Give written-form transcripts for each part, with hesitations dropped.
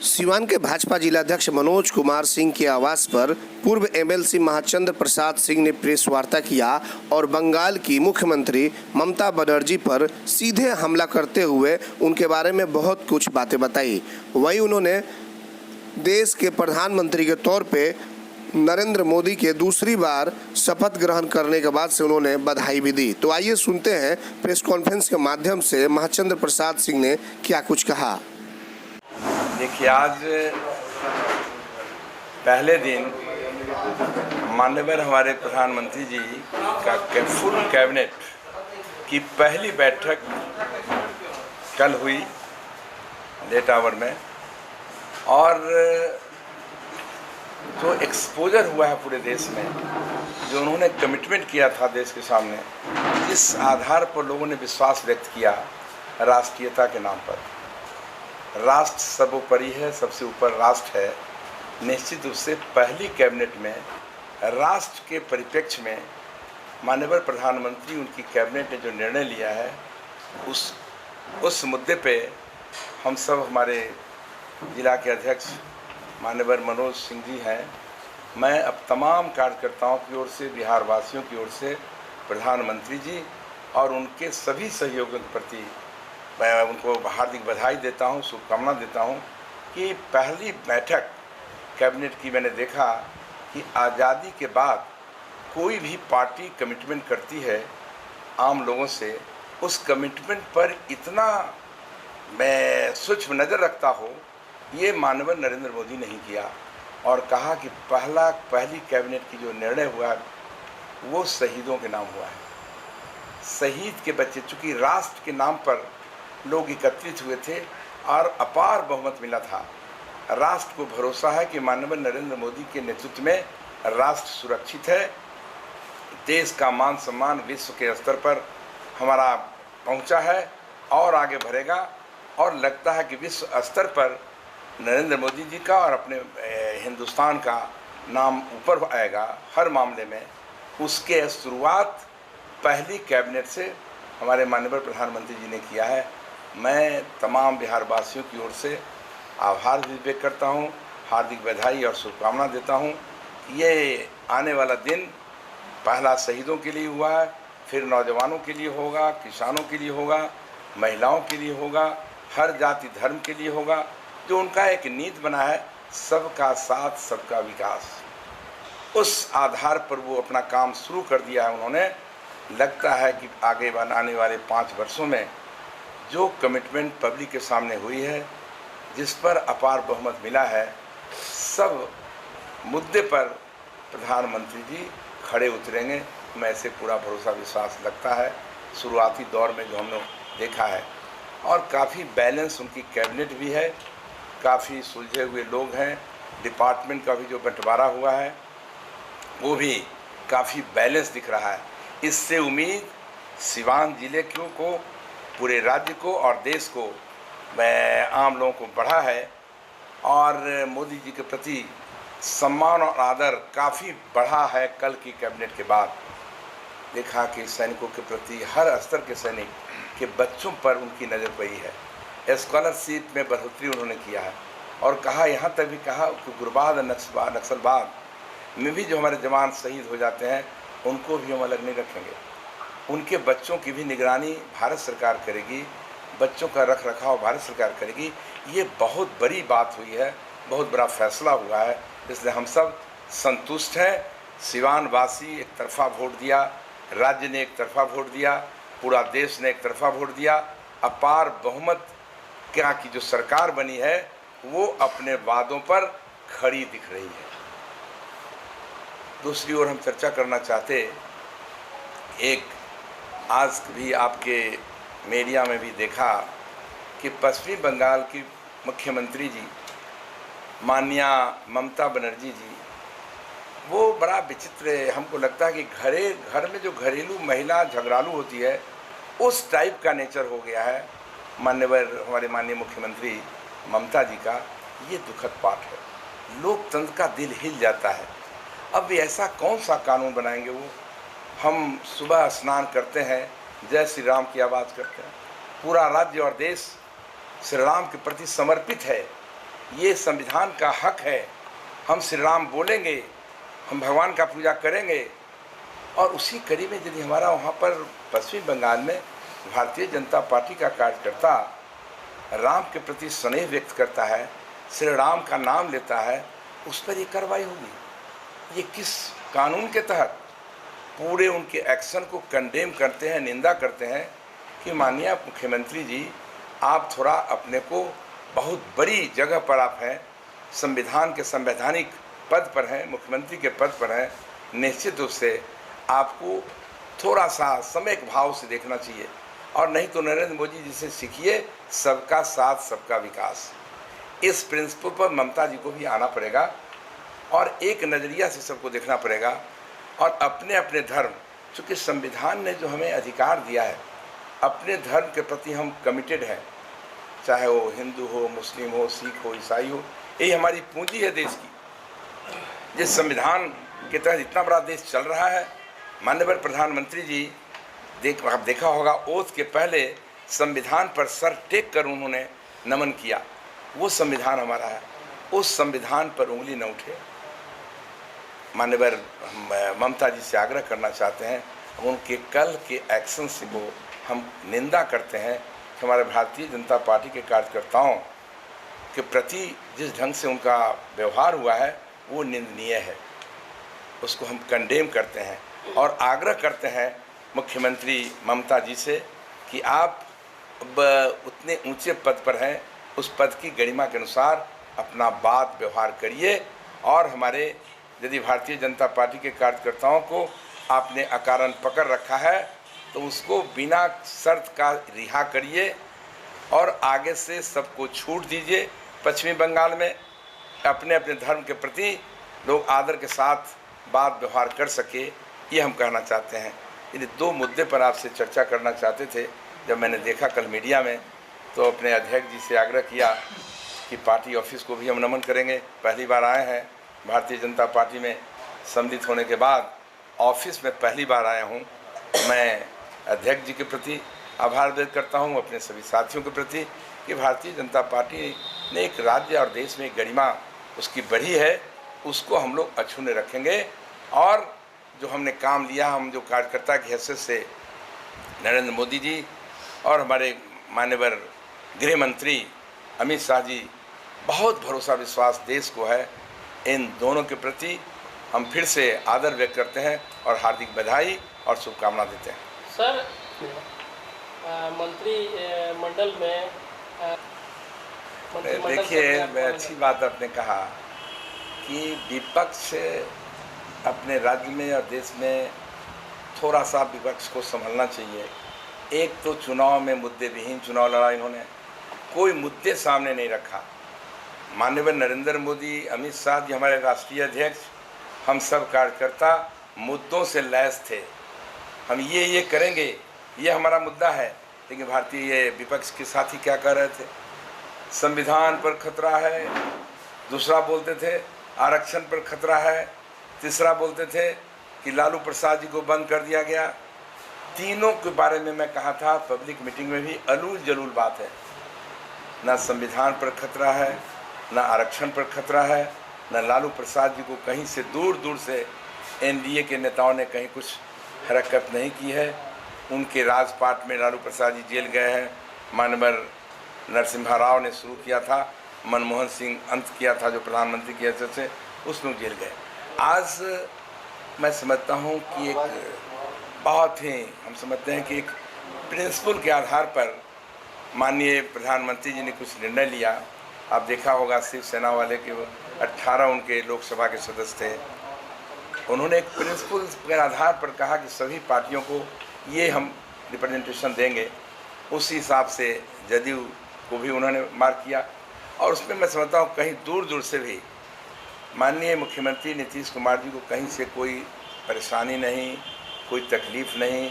सिवान के भाजपा जिलाध्यक्ष मनोज कुमार सिंह के आवास पर पूर्व एमएलसी महाचंद्र प्रसाद सिंह ने प्रेस वार्ता किया और बंगाल की मुख्यमंत्री ममता बनर्जी पर सीधे हमला करते हुए उनके बारे में बहुत कुछ बातें बताई। वहीं उन्होंने देश के प्रधानमंत्री के तौर पे नरेंद्र मोदी के दूसरी बार शपथ ग्रहण करने के बाद से उन्होंने बधाई भी दी। तो आइए सुनते हैं प्रेस कॉन्फ्रेंस के माध्यम से महाचंद्र प्रसाद सिंह ने क्या कुछ कहा। देखिए, आज पहले दिन माननीय हमारे प्रधानमंत्री जी का फुल कैबिनेट की पहली बैठक कल हुई लेट आवर में, और जो एक्सपोजर हुआ है पूरे देश में, जो उन्होंने कमिटमेंट किया था देश के सामने, जिस आधार पर लोगों ने विश्वास व्यक्त किया राष्ट्रीयता के नाम पर। राष्ट्र सर्वोपरि है, सबसे ऊपर राष्ट्र है। निश्चित रूप से पहली कैबिनेट में राष्ट्र के परिप्रेक्ष्य में माननीय प्रधानमंत्री उनकी कैबिनेट ने जो निर्णय लिया है, उस मुद्दे पे हम सब, हमारे जिला के अध्यक्ष माननीय मनोज सिंह जी हैं, मैं अब तमाम कार्यकर्ताओं की ओर से, बिहार वासियों की ओर से प्रधानमंत्री जी और उनके सभी सहयोगियों के प्रति मैं उनको हार्दिक बधाई देता हूं, शुभकामना देता हूं कि पहली बैठक कैबिनेट की मैंने देखा कि आज़ादी के बाद कोई भी पार्टी कमिटमेंट करती है आम लोगों से, उस कमिटमेंट पर इतना मैं सूक्ष्म नज़र रखता हो, ये माननीय नरेंद्र मोदी नहीं किया। और कहा कि पहली कैबिनेट की जो निर्णय हुआ है वो शहीदों के नाम हुआ है। शहीद के बच्चे, चूँकि राष्ट्र के नाम पर लोग एकत्रित हुए थे और अपार बहुमत मिला था। राष्ट्र को भरोसा है कि माननीय नरेंद्र मोदी के नेतृत्व में राष्ट्र सुरक्षित है। देश का मान सम्मान विश्व के स्तर पर हमारा पहुंचा है और आगे बढ़ेगा, और लगता है कि विश्व स्तर पर नरेंद्र मोदी जी का और अपने हिंदुस्तान का नाम ऊपर आएगा हर मामले में। उसके शुरुआत पहली कैबिनेट से हमारे माननीय प्रधानमंत्री जी ने किया है। मैं तमाम बिहार वासियों की ओर से आभार व्यक्त करता हूं, हार्दिक बधाई और शुभकामना देता हूं। ये आने वाला दिन पहला शहीदों के लिए हुआ है, फिर नौजवानों के लिए होगा, किसानों के लिए होगा, महिलाओं के लिए होगा, हर जाति धर्म के लिए होगा। जो उनका एक नीति बना है, सबका साथ सबका विकास, उस आधार पर वो अपना काम शुरू कर दिया है उन्होंने। लगता है कि आगे आने वाले 5 वर्षों में जो कमिटमेंट पब्लिक के सामने हुई है, जिस पर अपार बहुमत मिला है, सब मुद्दे पर प्रधानमंत्री जी खड़े उतरेंगे। मैं ऐसे पूरा भरोसा विश्वास लगता है। शुरुआती दौर में जो हम लोग देखा है, और काफ़ी बैलेंस उनकी कैबिनेट भी है, काफ़ी सुलझे हुए लोग हैं। डिपार्टमेंट का भी जो बंटवारा हुआ है वो भी काफ़ी बैलेंस दिख रहा है। इससे उम्मीद सिवान जिले को, पूरे राज्य को और देश को, आम लोगों को बढ़ा है। और मोदी जी के प्रति सम्मान और आदर काफ़ी बढ़ा है। कल की कैबिनेट के बाद देखा कि सैनिकों के प्रति, हर स्तर के सैनिक के बच्चों पर उनकी नज़र पड़ी है। स्कॉलरशिप में बढ़ोतरी उन्होंने किया है, और कहा, यहाँ तक भी कहा कि उग्रवाद नक्सलवाद में भी जो हमारे जवान शहीद हो जाते हैं उनको भी हम अलग नहीं रखेंगे। उनके बच्चों की भी निगरानी भारत सरकार करेगी, बच्चों का रख रखाव भारत सरकार करेगी। ये बहुत बड़ी बात हुई है, बहुत बड़ा फैसला हुआ है, इसलिए हम सब संतुष्ट हैं। सिवान वासी एक तरफा वोट दिया, राज्य ने एक तरफा वोट दिया, पूरा देश ने एक तरफा वोट दिया। अपार बहुमत क्या की जो सरकार बनी है वो अपने वादों पर खड़ी दिख रही है। दूसरी ओर हम चर्चा करना चाहते, एक आज भी आपके मीडिया में भी देखा कि पश्चिमी बंगाल की मुख्यमंत्री जी माननीय ममता बनर्जी जी, वो बड़ा विचित्र, हमको लगता है कि घर में जो घरेलू महिला झगड़ालू होती है उस टाइप का नेचर हो गया है हमारे माननीय मुख्यमंत्री ममता जी का। ये दुखद पाठ है। लोकतंत्र का दिल हिल जाता है। अब ऐसा कौन सा कानून बनाएंगे वो? हम सुबह स्नान करते हैं, जय श्री राम की आवाज़ करते हैं, पूरा राज्य और देश श्री राम के प्रति समर्पित है, ये संविधान का हक है, हम श्री राम बोलेंगे, हम भगवान का पूजा करेंगे। और उसी कड़ी में यदि हमारा वहाँ पर पश्चिम बंगाल में भारतीय जनता पार्टी का कार्यकर्ता राम के प्रति स्नेह व्यक्त करता है, श्री राम का नाम लेता है, उस पर ये कार्रवाई होगी। ये किस कानून के तहत? पूरे उनके एक्शन को कंडेम करते हैं, निंदा करते हैं कि माननीय मुख्यमंत्री जी, आप थोड़ा अपने को बहुत बड़ी जगह पर आप हैं, संविधान के संवैधानिक पद पर हैं, मुख्यमंत्री के पद पर हैं, निश्चित रूप से आपको थोड़ा सा सम्यक भाव से देखना चाहिए। और नहीं तो नरेंद्र मोदी जी से सीखिए, सबका साथ सबका विकास। इस प्रिंसिपल पर ममता जी को भी आना पड़ेगा और एक नज़रिया से सबको देखना पड़ेगा। और अपने अपने धर्म, चूँकि संविधान ने जो हमें अधिकार दिया है, अपने धर्म के प्रति हम कमिटेड हैं, चाहे वो हिंदू हो, मुस्लिम हो, सिख हो, ईसाई हो। यही हमारी पूंजी है देश की। जिस संविधान के तहत इतना बड़ा देश चल रहा है, माननीय प्रधानमंत्री जी आप देखा होगा, ओथ के पहले संविधान पर सर टेक कर उन्होंने नमन किया। वो संविधान हमारा है, उस संविधान पर उंगली न उठे। माननीय ममता जी से आग्रह करना चाहते हैं, उनके कल के एक्शन से वो हम निंदा करते हैं कि हमारे भारतीय जनता पार्टी के कार्यकर्ताओं के प्रति जिस ढंग से उनका व्यवहार हुआ है वो निंदनीय है। उसको हम कंडेम करते हैं और आग्रह करते हैं मुख्यमंत्री ममता जी से कि आप अब उतने ऊंचे पद पर हैं, उस पद की गरिमा के अनुसार अपना बात व्यवहार करिए। और हमारे यदि भारतीय जनता पार्टी के कार्यकर्ताओं को आपने अकारण पकड़ रखा है तो उसको बिना शर्त का रिहा करिए और आगे से सबको छूट दीजिए। पश्चिमी बंगाल में अपने अपने धर्म के प्रति लोग आदर के साथ बात व्यवहार कर सके, ये हम कहना चाहते हैं। इन दो मुद्दे पर आपसे चर्चा करना चाहते थे। जब मैंने देखा कल मीडिया में तो अपने अध्यक्ष जी से आग्रह किया कि पार्टी ऑफिस को भी हम नमन करेंगे। पहली बार आए हैं भारतीय जनता पार्टी में सम्मिलित होने के बाद, ऑफिस में पहली बार आया हूँ। मैं अध्यक्ष जी के प्रति आभार व्यक्त करता हूँ, अपने सभी साथियों के प्रति, कि भारतीय जनता पार्टी ने एक राज्य और देश में गरिमा उसकी बढ़ी है, उसको हम लोग अछूने रखेंगे। और जो हमने काम लिया, हम जो कार्यकर्ता की हैसियत से नरेंद्र मोदी जी और हमारे माननीय गृह मंत्री अमित शाह जी, बहुत भरोसा विश्वास देश को है। इन दोनों के प्रति हम फिर से आदर व्यक्त करते हैं और हार्दिक बधाई और शुभकामना देते हैं। सर, मंत्री मंडल में देखिए, अच्छी बात आपने कहा कि विपक्ष अपने राज्य में और देश में थोड़ा सा विपक्ष को संभलना चाहिए। एक तो चुनाव में मुद्दे विहीन चुनाव लड़ा, इन्होंने कोई मुद्दे सामने नहीं रखा। माननीय नरेंद्र मोदी, अमित शाह जी हमारे राष्ट्रीय अध्यक्ष, हम सब कार्यकर्ता मुद्दों से लैस थे। हम ये करेंगे, ये हमारा मुद्दा है। लेकिन भारतीय विपक्ष के साथी क्या कर रहे थे? संविधान पर खतरा है, दूसरा बोलते थे आरक्षण पर खतरा है, तीसरा बोलते थे कि लालू प्रसाद जी को बंद कर दिया गया। तीनों के बारे में मैं कहा था पब्लिक मीटिंग में भी, अलूल जलूल बात है। ना संविधान पर खतरा है, ना आरक्षण पर खतरा है, ना लालू प्रसाद जी को कहीं से दूर दूर से एनडीए के नेताओं ने कहीं कुछ हरकत नहीं की है। उनके राजपाट में लालू प्रसाद जी जेल गए हैं। माननीय नरसिम्हा राव ने शुरू किया था, मनमोहन सिंह अंत किया था जो प्रधानमंत्री की हैसियत से, उसमें जेल गए। आज मैं समझता हूँ कि एक बहुत ही हम समझते हैं कि एक प्रिंसिपल के आधार पर माननीय प्रधानमंत्री जी ने कुछ निर्णय लिया। आप देखा होगा शिवसेना वाले के 18 उनके लोकसभा के सदस्य थे। उन्होंने एक प्रिंसिपल के आधार पर कहा कि सभी पार्टियों को ये हम रिप्रेजेंटेशन देंगे। उस हिसाब से जदयू को भी उन्होंने मार्क किया। और उसमें मैं समझता हूँ कहीं दूर दूर से भी माननीय मुख्यमंत्री नीतीश कुमार जी को कहीं से कोई परेशानी नहीं, कोई तकलीफ़ नहीं।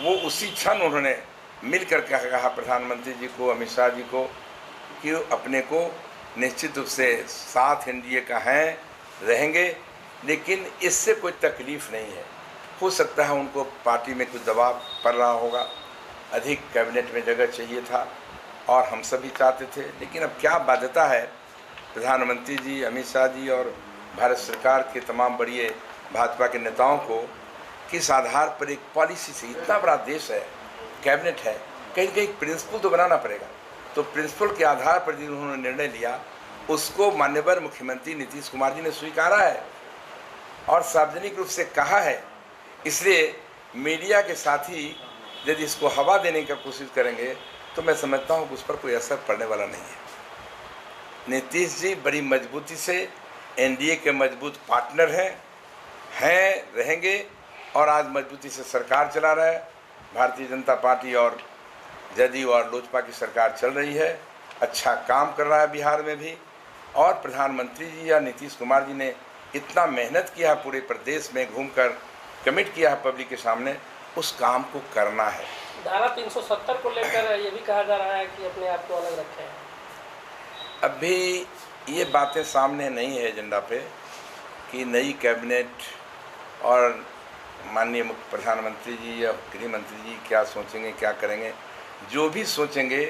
वो उसी क्षण उन्होंने मिल कर कहा प्रधानमंत्री जी को, अमित शाह जी को, कि अपने को निश्चित रूप से साथ एनडीए का हैं, रहेंगे, लेकिन इससे कोई तकलीफ़ नहीं है। हो सकता है उनको पार्टी में कुछ दबाव पड़ रहा होगा, अधिक कैबिनेट में जगह चाहिए था और हम सभी चाहते थे। लेकिन अब क्या बाध्यता है प्रधानमंत्री जी, अमित शाह जी और भारत सरकार के तमाम बड़े भाजपा के नेताओं को किस आधार पर एक पॉलिसी से, इतना बड़ा देश है, कैबिनेट है, कहीं कहीं प्रिंसिपल तो बनाना पड़ेगा। तो प्रिंसिपल के आधार पर जो उन्होंने निर्णय लिया उसको माननीय मुख्यमंत्री नीतीश कुमार जी ने स्वीकारा है और सार्वजनिक रूप से कहा है। इसलिए मीडिया के साथी यदि इसको हवा देने की कोशिश करेंगे तो मैं समझता हूँ कि उस पर कोई असर पड़ने वाला नहीं है। नीतीश जी बड़ी मजबूती से एनडीए के मजबूत पार्टनर हैं, रहेंगे और आज मजबूती से सरकार चला रहा है। भारतीय जनता पार्टी और जदयू और लोजपा की सरकार चल रही है, अच्छा काम कर रहा है बिहार में भी। और प्रधानमंत्री जी या नीतीश कुमार जी ने इतना मेहनत किया है, पूरे प्रदेश में घूमकर कमिट किया है पब्लिक के सामने, उस काम को करना है। धारा 370 को लेकर ये भी कहा जा रहा है कि अपने आप को अलग रखें। अभी ये बातें सामने नहीं है एजेंडा पे कि नई कैबिनेट और माननीय प्रधानमंत्री जी या गृह मंत्री जी क्या सोचेंगे, क्या करेंगे। जो भी सोचेंगे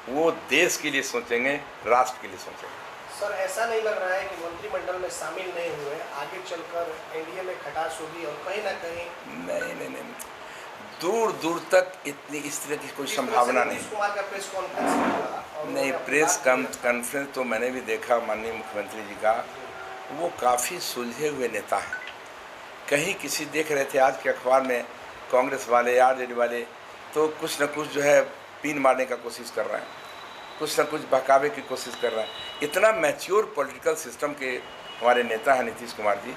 वो देश के लिए सोचेंगे, राष्ट्र के लिए सोचेंगे। सर, ऐसा नहीं लग रहा है कि मंत्रिमंडल में शामिल नहीं हुए, आगे चलकर एनडीए में खटास होगी और कहीं ना कहीं नहीं, दूर दूर तक इतनी इस तरह की कोई संभावना नहीं। कुमार का प्रेस कॉन्फ्रेंस नहीं, प्रेस कॉन्फ्रेंस तो मैंने भी देखा माननीय मुख्यमंत्री जी का, वो काफ़ी सुलझे हुए नेता हैं। कहीं किसी देख रहे थे आज के अखबार में कांग्रेस वाले, आरजेडी वाले तो कुछ न कुछ जो है पीन मारने का कोशिश कर रहे हैं, कुछ न कुछ बहकावे की कोशिश कर रहे हैं। इतना मैच्योर पॉलिटिकल सिस्टम के हमारे नेता हैं नीतीश कुमार जी।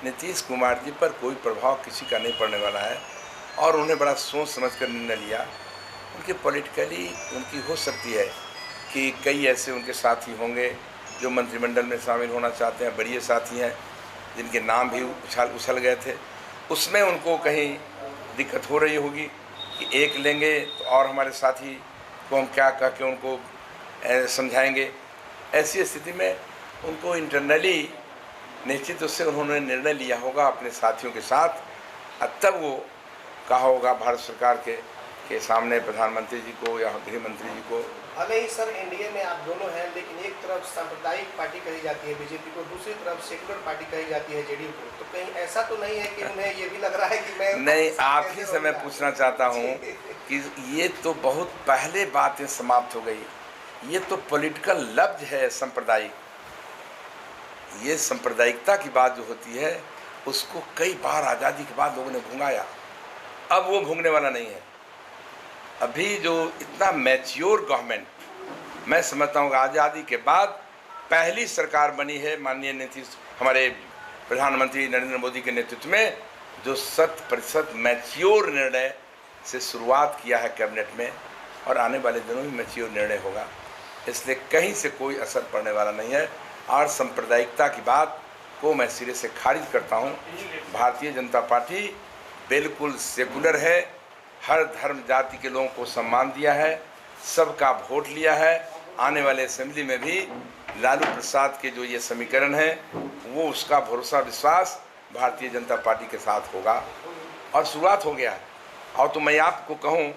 नीतीश कुमार जी पर कोई प्रभाव किसी का नहीं पड़ने वाला है और उन्हें बड़ा सोच समझ कर निर्णय लिया। उनके पॉलिटिकली उनकी हो सकती है कि कई ऐसे उनके साथी होंगे जो मंत्रिमंडल में शामिल होना चाहते हैं, बड़े साथी हैं जिनके नाम भी उछल गए थे, उसमें उनको कहीं दिक्कत हो रही होगी कि एक लेंगे तो और हमारे साथी को हम क्या कह के उनको समझाएंगे। ऐसी स्थिति में उनको इंटरनली निश्चित उससे उन्होंने निर्णय लिया होगा अपने साथियों के साथ, तब वो कहा होगा भारत सरकार के सामने प्रधानमंत्री जी को या गृह मंत्री जी को। भले ही सर एनडीए में आप दोनों हैं, लेकिन एक तरफ सांप्रदायिक पार्टी कही जाती है बीजेपी को, दूसरी तरफ सेकुलर पार्टी कही जाती है जेडीयू को, तो कहीं ऐसा तो नहीं है कि उन्हें ये भी लग रहा है कि मैं नहीं, आप ही से मैं पूछना चाहता हूँ कि ये तो बहुत पहले बातें समाप्त हो गई। ये तो पॉलिटिकल लफ्ज है सांप्रदायिक। ये सांप्रदायिकता की बात जो होती है उसको कई बार आज़ादी के बाद लोगों ने भुंगाया, अब वो भूंगने वाला नहीं है। अभी जो इतना मैच्योर गवर्नमेंट, मैं समझता हूँ आज़ादी के बाद पहली सरकार बनी है माननीय नीतीश हमारे प्रधानमंत्री नरेंद्र मोदी के नेतृत्व में, जो 100% मैच्योर निर्णय से शुरुआत किया है कैबिनेट में, और आने वाले दिनों में मैच्योर निर्णय होगा। इसलिए कहीं से कोई असर पड़ने वाला नहीं है। और सांप्रदायिकता की बात को मैं सिरे से खारिज करता हूँ। भारतीय जनता पार्टी बिल्कुल सेकुलर है, हर धर्म जाति के लोगों को सम्मान दिया है, सबका वोट लिया है। आने वाले असेंबली में भी लालू प्रसाद के जो ये समीकरण है वो उसका भरोसा विश्वास भारतीय जनता पार्टी के साथ होगा और शुरुआत हो गया है। और तो मैं आपको कहूँ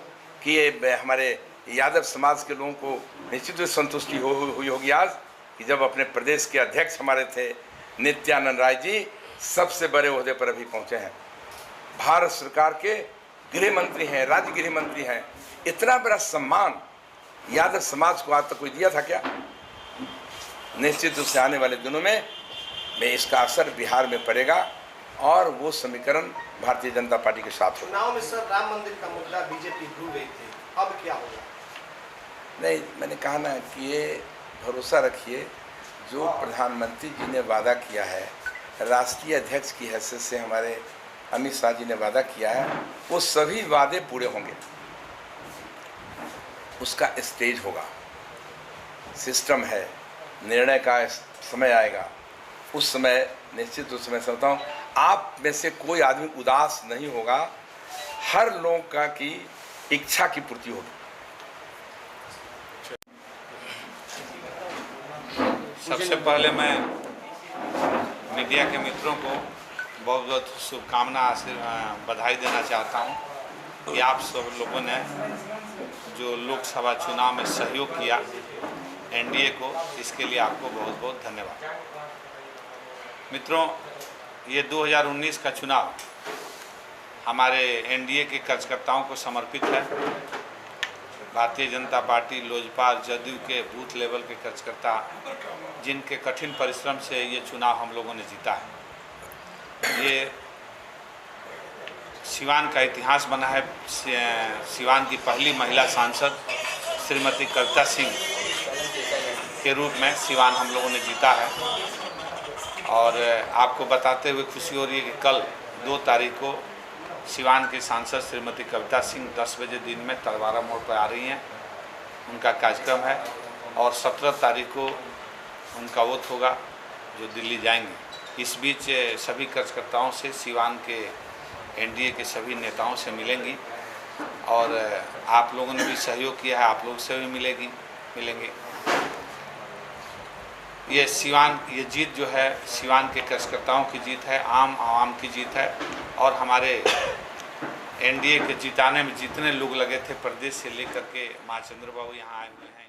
कि ये हमारे यादव समाज के लोगों को निश्चित रूप से संतुष्टि हुई होगी आज कि जब अपने प्रदेश के अध्यक्ष हमारे थे नित्यानंद राय जी सबसे बड़े ओहदे पर अभी पहुँचे हैं, भारत सरकार के गृह मंत्री हैं, राज्य गृह मंत्री हैं। इतना बड़ा सम्मान यादव समाज को आज तक कोई दिया था क्या? निश्चित रूप से आने वाले दिनों में इसका असर बिहार में पड़ेगा और वो समीकरण भारतीय जनता पार्टी के साथ होगा। चुनाव में सर राम मंदिर का मुद्दा बीजेपी भूल गई थी, अब क्या होगा? नहीं, मैंने कहा ना कि ये भरोसा रखिए, जो प्रधानमंत्री जी ने वादा किया है, राष्ट्रीय अध्यक्ष की हैसियत से हमारे अमित शाह जी ने वादा किया है, वो सभी वादे पूरे होंगे। उसका स्टेज होगा, सिस्टम है, निर्णय का समय आएगा, उस समय निश्चित रूप से मैं समझता हूँ आप में से कोई आदमी उदास नहीं होगा, हर लोगों का की इच्छा की पूर्ति होगी। सबसे पहले मैं मीडिया के मित्रों को बहुत बहुत शुभकामना बधाई देना चाहता हूं कि आप सब लोगों ने जो लोकसभा चुनाव में सहयोग किया एनडीए को। इसके लिए आपको बहुत बहुत धन्यवाद। मित्रों, ये 2019 का चुनाव हमारे एनडीए के कार्यकर्ताओं को समर्पित है। भारतीय जनता पार्टी, लोजपा, जदयू के बूथ लेवल के कार्यकर्ता जिनके कठिन परिश्रम से ये चुनाव हम लोगों ने जीता है। ये सिवान का इतिहास बना है। सिवान की पहली महिला सांसद श्रीमती कविता सिंह के रूप में सिवान हम लोगों ने जीता है। और आपको बताते हुए खुशी हो रही है कि कल 2 तारीख को सिवान के सांसद श्रीमती कविता सिंह 10 बजे दिन में तलवारा मोड़ पर आ रही हैं। उनका कार्यक्रम है और 17 तारीख को उनका वोट होगा जो दिल्ली जाएंगे। इस बीच सभी कार्यकर्ताओं से, सिवान के एनडीए के सभी नेताओं से मिलेंगी और आप लोगों ने भी सहयोग किया है, आप लोग से भी मिलेंगे। ये जीत जो है सिवान के कार्यकर्ताओं की जीत है, आम आवाम की जीत है। और हमारे एनडीए के जिताने में जितने लोग लगे थे प्रदेश से लेकर के माँ चंद्र बाबू यहाँ आए हुए हैं।